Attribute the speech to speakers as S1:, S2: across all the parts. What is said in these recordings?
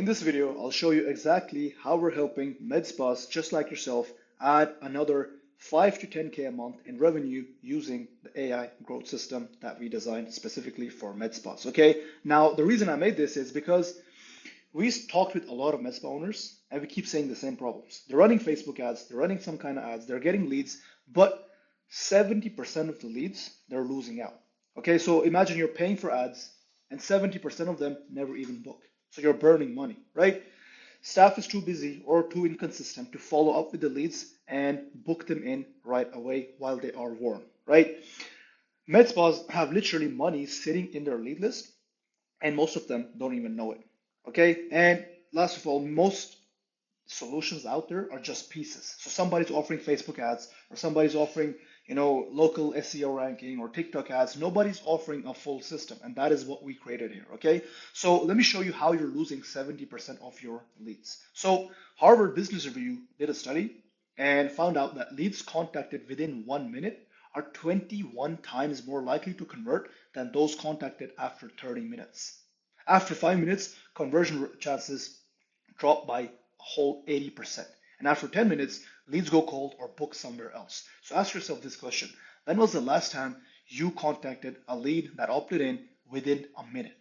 S1: In this video, I'll show you exactly how we're helping Medspas just like yourself add another 5 to 10K a month in revenue using the AI growth system that we designed specifically for Medspas. Okay, now the reason I made this is because we talked with a lot of Medspa owners and we keep saying the same problems. They're running Facebook ads, they're running some kind of ads, they're getting leads, but 70% of the leads, they're losing out. Okay, so imagine you're paying for ads and 70% of them never even book. So you're burning money, right? Staff is too busy or too inconsistent to follow up with the leads and book them in right away while they are warm, right? Medspas have literally money sitting in their lead list and most of them don't even know it, okay? And last of all, most solutions out there are just pieces. So somebody's offering Facebook ads or somebody's offering, local SEO ranking or TikTok ads. Nobody's offering a full system, and that is what we created here, okay? So let me show you how you're losing 70% of your leads. So Harvard Business Review did a study and found out that leads contacted within 1 minute are 21 times more likely to convert than those contacted after 30 minutes. After 5 minutes, conversion chances drop by a whole 80%. And after 10 minutes, leads go cold or book somewhere else. So ask yourself this question. When was the last time you contacted a lead that opted in within a minute?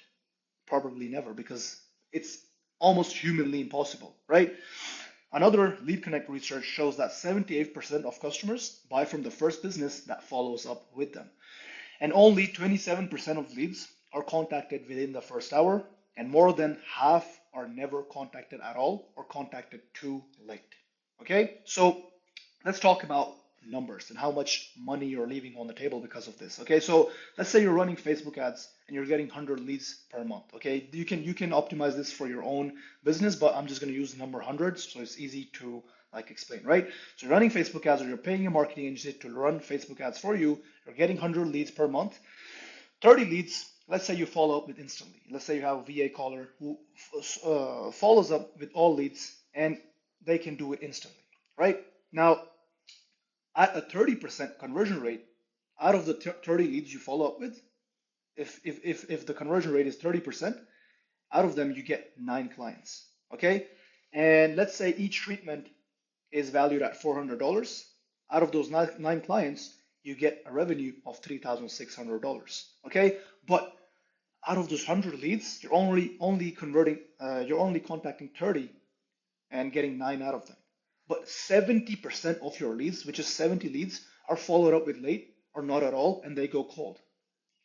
S1: Probably never, because it's almost humanly impossible, right? Another Lead Connect research shows that 78% of customers buy from the first business that follows up with them. And only 27% of leads are contacted within the first hour, and more than half are never contacted at all or contacted too late. Okay, so let's talk about numbers and how much money you're leaving on the table because of this. Okay, so let's say you're running Facebook ads and you're getting 100 leads per month. Okay, you can optimize this for your own business, but I'm just going to use the number hundreds so it's easy to explain, right? So you're running Facebook ads or you're paying a marketing agency to run Facebook ads for you. You're getting 100 leads per month. 30 leads. Let's say you follow up with instantly. Let's say you have a VA caller who follows up with all leads and they can do it instantly, right? Now, at a 30% conversion rate, out of the 30 leads you follow up with, if the conversion rate is 30%, out of them you get 9 clients, okay? And let's say each treatment is valued at $400. Out of those 9 clients, you get a revenue of $3,600, okay? But out of those 100 leads, you're only contacting 30 and getting 9 out of them. But 70% of your leads, which is 70 leads, are followed up with late or not at all, and they go cold,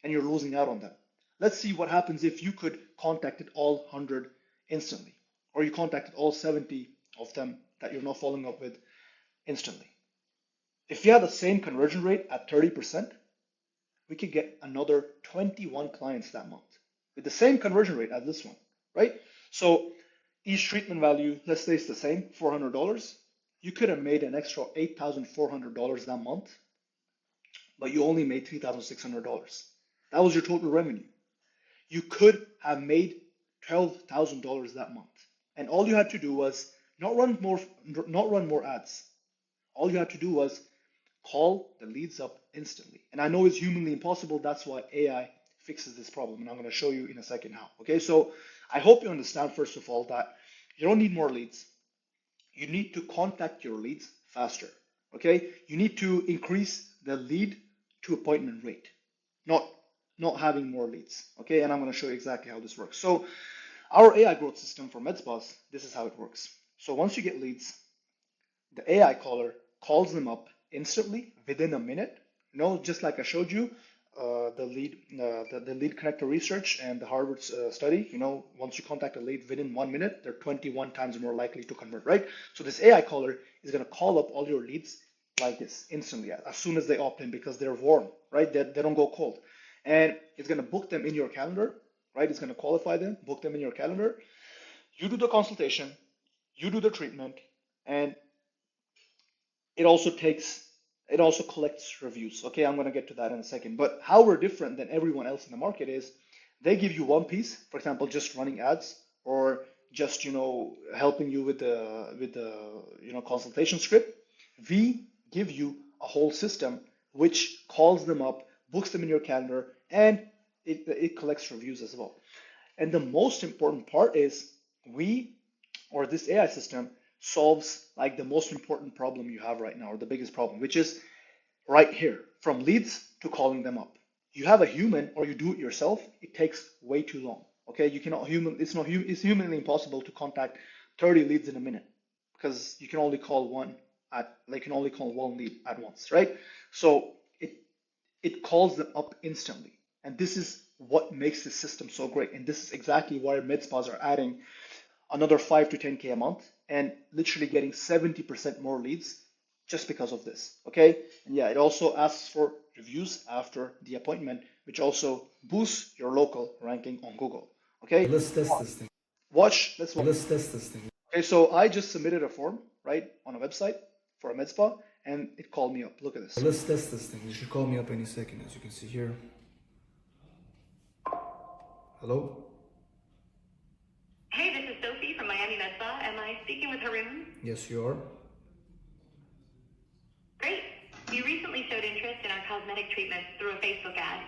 S1: and you're losing out on them. Let's see what happens if you could contacted all 100 instantly, or you contacted all 70 of them that you're not following up with instantly. If you had the same conversion rate at 30%, we could get another 21 clients that month with the same conversion rate as this one, right? So each treatment value, let's say it's the same, $400. You could have made an extra $8,400 that month, but you only made $3,600. That was your total revenue. You could have made $12,000 that month, and all you had to do was not run more ads. All you had to do was call the leads up instantly. And I know it's humanly impossible. That's why AI fixes this problem. And I'm going to show you in a second how. Okay, so I hope you understand, first of all, that you don't need more leads. You need to contact your leads faster. Okay, you need to increase the lead to appointment rate, not having more leads. Okay, and I'm going to show you exactly how this works. So our AI growth system for Medspas, this is how it works. So once you get leads, the AI caller calls them up instantly within a minute. Just like I showed you, the lead connector research and the Harvard study. Once you contact a lead within 1 minute, they're 21 times more likely to convert, right? So this AI caller is going to call up all your leads like this instantly as soon as they opt in, because they're warm, right? They don't go cold, and it's going to book them in your calendar, right? It's going to qualify them, book them in your calendar. You do the consultation, you do the treatment, and it also collects reviews. Okay, I'm going to get to that in a second. But how we're different than everyone else in the market is they give you one piece, for example, just running ads or just helping you with the consultation script. We give you a whole system which calls them up, books them in your calendar, and it collects reviews as well. And the most important part is we or this AI system solves like the most important problem you have right now, or the biggest problem, which is right here, from leads to calling them up. You have a human or you do it yourself, it takes way too long. Okay, you cannot human. It's not. It's humanly impossible to contact 30 leads in a minute because you can only call one at. Like, you can only call one lead at once, right? So it calls them up instantly, and this is what makes the system so great. And this is exactly why Medspas are adding another 5 to 10K a month and literally getting 70% more leads just because of this. Okay. And yeah, it also asks for reviews after the appointment, which also boosts your local ranking on Google. Okay.
S2: Let's test this thing.
S1: Let's watch.
S2: Let's test this thing.
S1: Okay. So I just submitted a form, right, on a website for a med spa, and it called me up. Look at this.
S2: Let's test this thing. You should call me up any second, as you can see here. Hello?
S3: Hey, this is Sophie from Miami Medspa. Am I speaking with Haroon?
S2: Yes, you are.
S3: Great. You recently showed interest in our cosmetic treatments through a Facebook ad.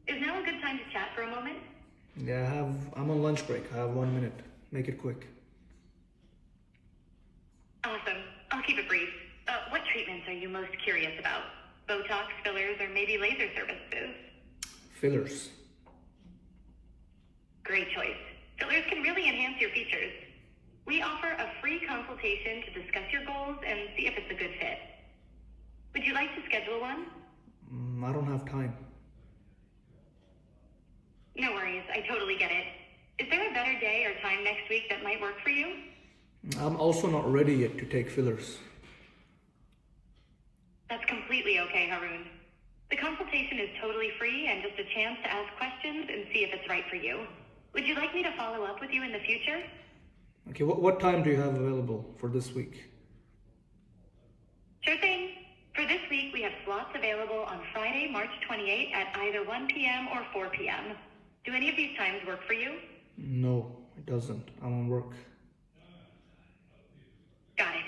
S3: Is now a good time to chat for a moment?
S2: Yeah, I'm on lunch break. I have 1 minute. Make it quick.
S3: Awesome. I'll keep it brief. What treatments are you most curious about? Botox, fillers, or maybe laser services?
S2: Fillers.
S3: Great choice. Fillers can really enhance your features. We offer a free consultation to discuss your goals and see if it's a good fit. Would you like to schedule one?
S2: I don't have time.
S3: No worries, I totally get it. Is there a better day or time next week that might work for you?
S2: I'm also not ready yet to take fillers.
S3: That's completely okay, Haroon. The consultation is totally free and just a chance to ask questions and see if it's right for you. Would you like me to follow up with you in the future?
S2: Okay, what time do you have available for this week?
S3: Sure thing. For this week, we have slots available on Friday, March 28th at either 1 p.m. or 4 p.m. Do any of these times work for you?
S2: No, it doesn't. I'm on work.
S3: Got it.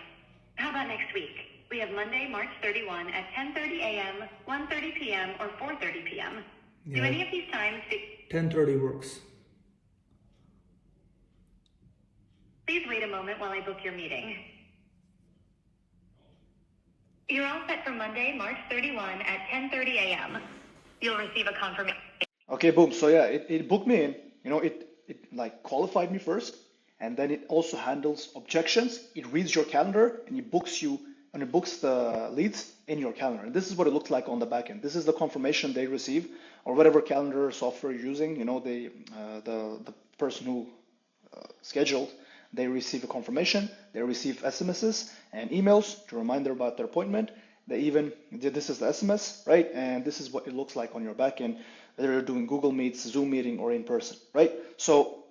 S3: How about next week? We have Monday, March 31 at 10:30 a.m., 1:30 p.m., or 4:30 p.m. Do
S2: Yeah.
S3: any of these times fit?
S2: 10:30 works.
S3: Please wait a moment while I book your meeting. You're all set for Monday, March 31 at 10:30 a.m. You'll receive a confirmation.
S1: Okay, boom. So yeah, it booked me in. It like qualified me first, and then it also handles objections. It reads your calendar and it books the leads in your calendar. And this is what it looks like on the back end. This is the confirmation they receive, or whatever calendar software you're using. The person who scheduled, they receive a confirmation. They receive SMSs and emails to remind them about their appointment. This is the SMS, right? And this is what it looks like on your back end, whether you're doing Google Meets, Zoom meeting, or in person, right? So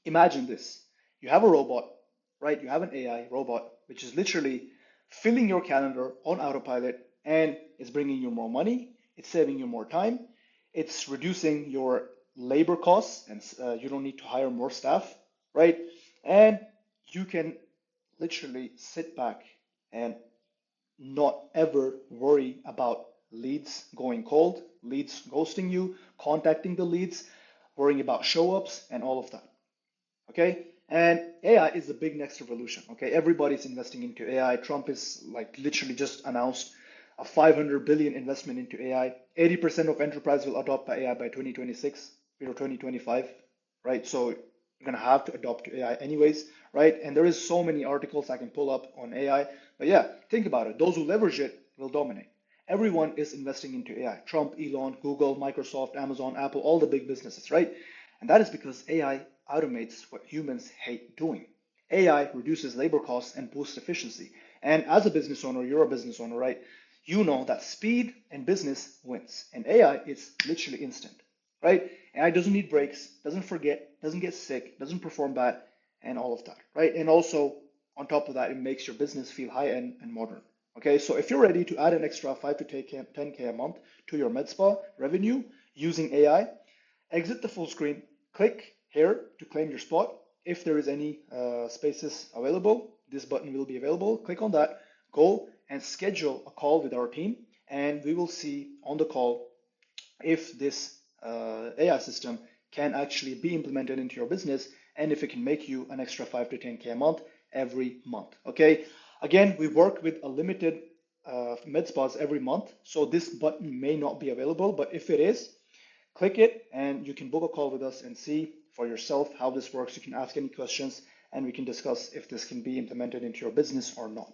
S1: imagine this. You have a robot, right? You have an AI robot, which is literally filling your calendar on autopilot, and it's bringing you more money. It's saving you more time. It's reducing your labor costs, and you don't need to hire more staff, right? And you can literally sit back and not ever worry about leads going cold, leads ghosting you, contacting the leads, worrying about show ups, and all of that. Okay. And AI is the big next revolution. Okay. Everybody's investing into AI. Trump is like literally just announced a 500 billion investment into AI. 80% of enterprise will adopt AI by 2026 or 2025, right? So you're gonna have to adopt AI anyways, right? And there is so many articles I can pull up on AI. But yeah, think about it. Those who leverage it will dominate. Everyone is investing into AI. Trump, Elon, Google, Microsoft, Amazon, Apple, all the big businesses, right? And that is because AI automates what humans hate doing. AI reduces labor costs and boosts efficiency. And as a business owner, you're a business owner, right? You know that speed and business wins. And AI is literally instant, right? AI doesn't need breaks, doesn't forget, doesn't get sick, doesn't perform bad, and all of that, right? And also, on top of that, it makes your business feel high-end and modern. Okay, so if you're ready to add an extra 5 to 10K a month to your MedSpa revenue using AI, exit the full screen, click here to claim your spot. If there is any spaces available, this button will be available. Click on that, go and schedule a call with our team, and we will see on the call if this AI system can actually be implemented into your business and if it can make you an extra 5 to 10K a month every month. Okay. Again, we work with a limited med spas every month, so this button may not be available, but if it is, click it and you can book a call with us and see for yourself how this works. You can ask any questions and we can discuss if this can be implemented into your business or not.